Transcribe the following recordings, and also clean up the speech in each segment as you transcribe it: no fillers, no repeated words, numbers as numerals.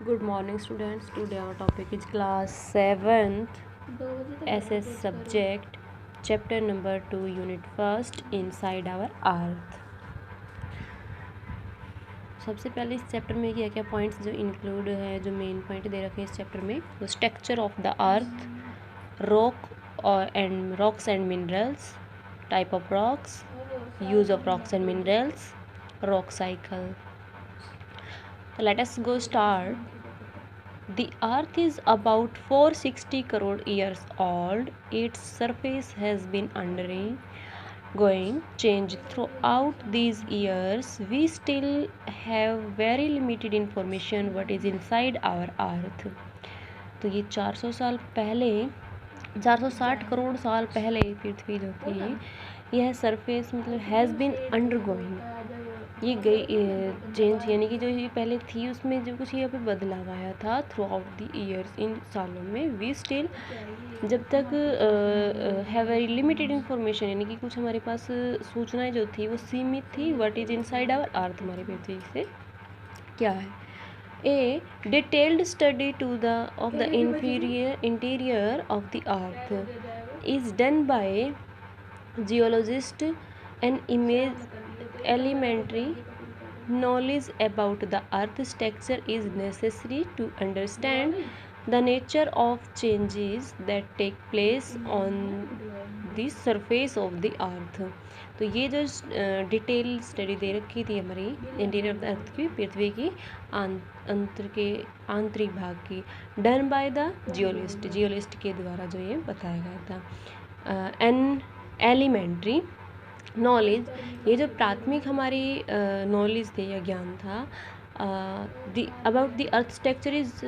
Good morning, students. Today our topic is class 7th SS subject, chapter number 2, unit 1st, inside our earth. सबसे पहले इस chapter में क्या क्या points जो इंक्लूड है, जो मेन पॉइंट दे रखे हैं इस चैप्टर में, वो structure of the earth, rocks and minerals, type of rocks, use of rocks and minerals, rock cycle. Let us go start. The Earth is about 460 crore years old. Its surface has been undergoing change throughout these years. We still have very limited information what is inside our Earth. तो ये 400 साल पहले 460 करोड़ साल पहले पृथ्वी जो थी, यह surface मतलब हैज़ बीन अंडरगोइंग, ये गई चेंज, यानी कि जो ये पहले थी उसमें जो कुछ यहाँ पे बदलाव आया था थ्रू आउट द ईयर्स, इन सालों में. वी स्टिल, जब तक हैव वेरी लिमिटेड इन्फॉर्मेशन, यानी कि कुछ हमारे पास सूचनाएं जो थी वो सीमित थी. What is inside our earth, हमारी पृथ्वी से क्या है. A detailed study to the of the interior of the earth is done by geologist. An image elementary knowledge about the earth structure is necessary to understand the nature of changes that take place on the surface of the earth. तो ये जो detail study दे रखी थी हमारी interior of the अर्थ की, पृथ्वी की आंतरिक भाग की, डन बाय द जियोलिस्ट के द्वारा जो ये बताया गया था. एन एलिमेंट्री नॉलेज, ये जो प्राथमिक हमारी नॉलेज थे या ज्ञान था about the earth structure is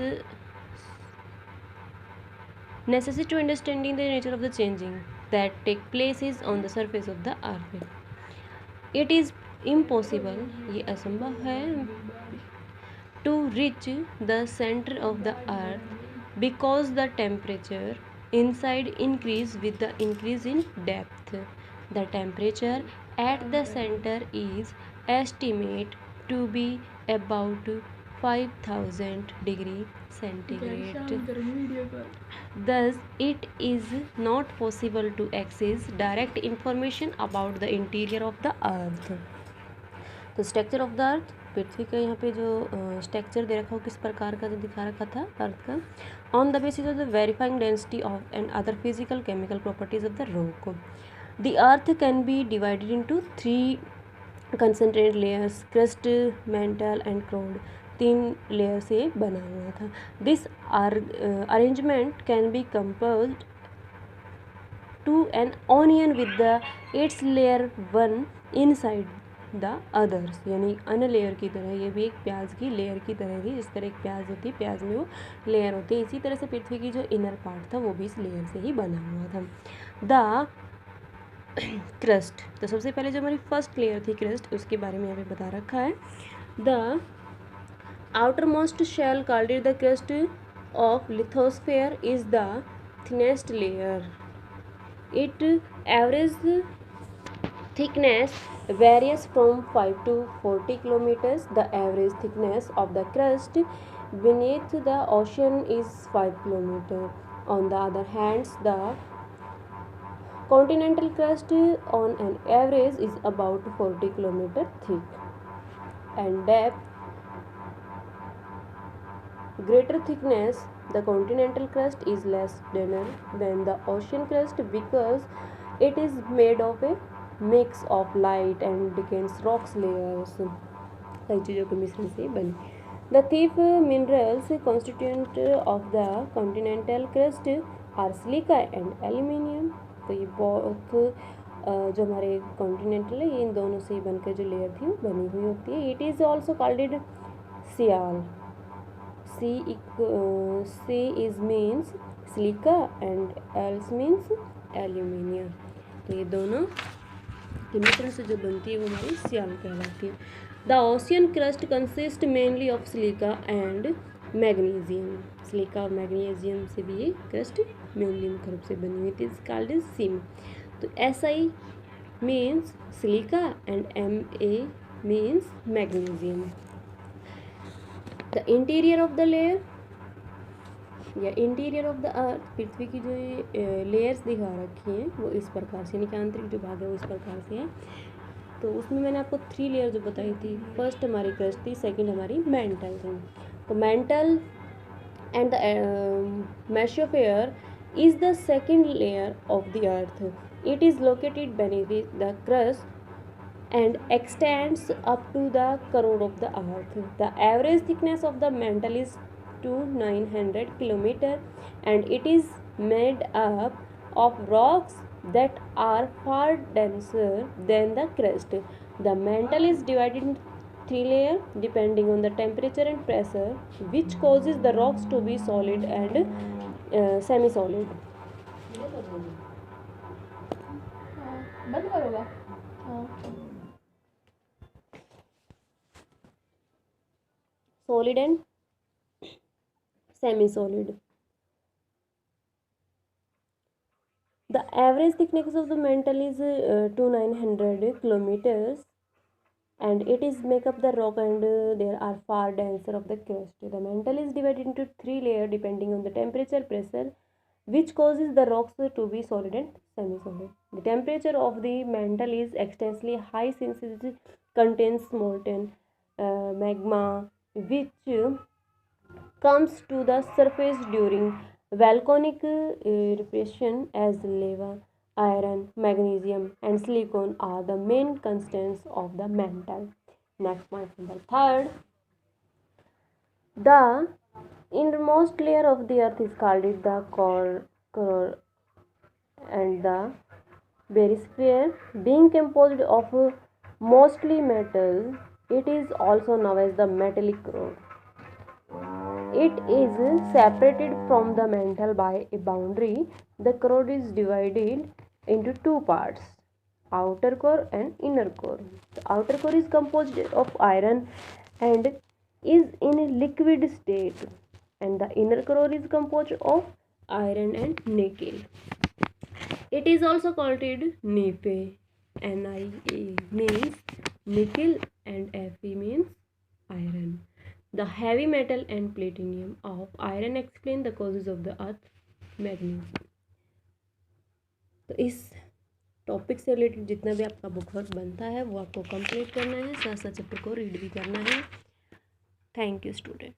necessary to understanding the nature of the changing that take place is on the surface of the earth. It is impossible, ये असंभव है, to reach the centre of the earth because the temperature inside increase with the increase in depth. The temperature at the center is estimated to be about 5000 degree centigrade. Thus, it is not possible to access direct information about the interior of the earth. तो structure of the अर्थ, पृथ्वी का यहाँ पे जो structure दे रखा हो किस प्रकार का जो दिखा रखा था अर्थ का, on the basis of the verifying density of and other physical chemical properties of the rock. The earth can be divided into 3 concentrated layers, crust, mantle and crowd. 3 layer से बना हुआ था. This arrangement can be composed to an onion with the its layer 1 inside the others, यानी अन्य layer की तरह, ये भी एक प्याज की लेयर की तरह थी. जिस तरह एक प्याज होती है, प्याज में वो लेयर होती है, इसी तरह से पृथ्वी की जो इनर पार्ट था वो भी इस लेयर से ही बना हुआ था. द क्रस्ट, तो सबसे पहले जो हमारी फर्स्ट लेयर थी क्रस्ट, उसके बारे में यहाँ पे बता रखा है. The outer most shell called the crust of lithosphere is the thinnest layer. It average thickness varies from 5 to 40 kilometers. The average thickness of the crust beneath the ocean is 5 kilometers. On the other hand, the continental crust on an average is about 40 kilometers thick and depth. Greater thickness, the continental crust is less thinner than the ocean crust because it is made of a mix of light and dense rocks layers, कई चीज़ों के मिश्रण से बनी. The chief minerals constituent of the continental crust are silica and aluminium. तो ये बहुत जो हमारे कॉन्टिनेंटल है, इन दोनों से बनकर जो लेयर थी वो बनी हुई होती है. It is also called sial. C is means silica and Als means aluminium. तो ये दोनों के मिश्रण से जो बनती है वो हमारी सियाल कहलाती है. The ocean crust consist mainly of silica and magnesium. Silica और मैग्नीशियम से भी ये क्रस्ट मेनली मुख्य रूप से बनी हुई थी. Is called is SIM. तो SI means silica and MA means magnesium. The interior of the layer या इंटीरियर ऑफ द अर्थ, पृथ्वी की जो लेयर्स दिखा रखी हैं वो इस प्रकार से, यानी कि आंतरिक जो भाग है वो इस प्रकार से है। तो उसमें मैंने आपको 3 लेयर जो बताई थी, फर्स्ट हमारी क्रस्ट थी, सेकंड हमारी मेंटल थी। तो mental and the mesosphere is the second layer of the earth. It is located beneath the crust and extends up to the core of the earth. The average thickness of the mantle is to 900 km and it is made up of rocks that are far denser than the crust. The mantle is divided into 3 layers depending on the temperature and pressure, which causes the rocks to be solid and semi solid. बंद करोगा? Solid and semi solid. The average thickness of the mantle is 2900 kilometres and it is make up the rock and there are far denser of the crust. The mantle is divided into 3 layers depending on the temperature pressure, which causes the rocks to be solid and semi-solid. The temperature of the mantle is extremely high since it contains molten magma which comes to the surface during volcanic eruption as lava. Iron, magnesium and silicon are the main constants of the mantle. Next point number 3. The innermost layer of the earth is called the core and the barysphere, being composed of mostly metal. It is also known as the metallic core. It is separated from the mantle by a boundary. The core is divided into 2 parts, outer core and inner core. The outer core is composed of iron and is in a liquid state, and the inner core is composed of iron and nickel. It is also called Nipe. NiA means nickel and Fe means iron. The heavy metal and platinum of iron explain the causes of the earth magnetism. तो इस topic से related जितना भी आपका book work बनता है वो आपको कंप्लीट करना है, साथ साथ चैप्टर को रीड भी करना है। Thank you student.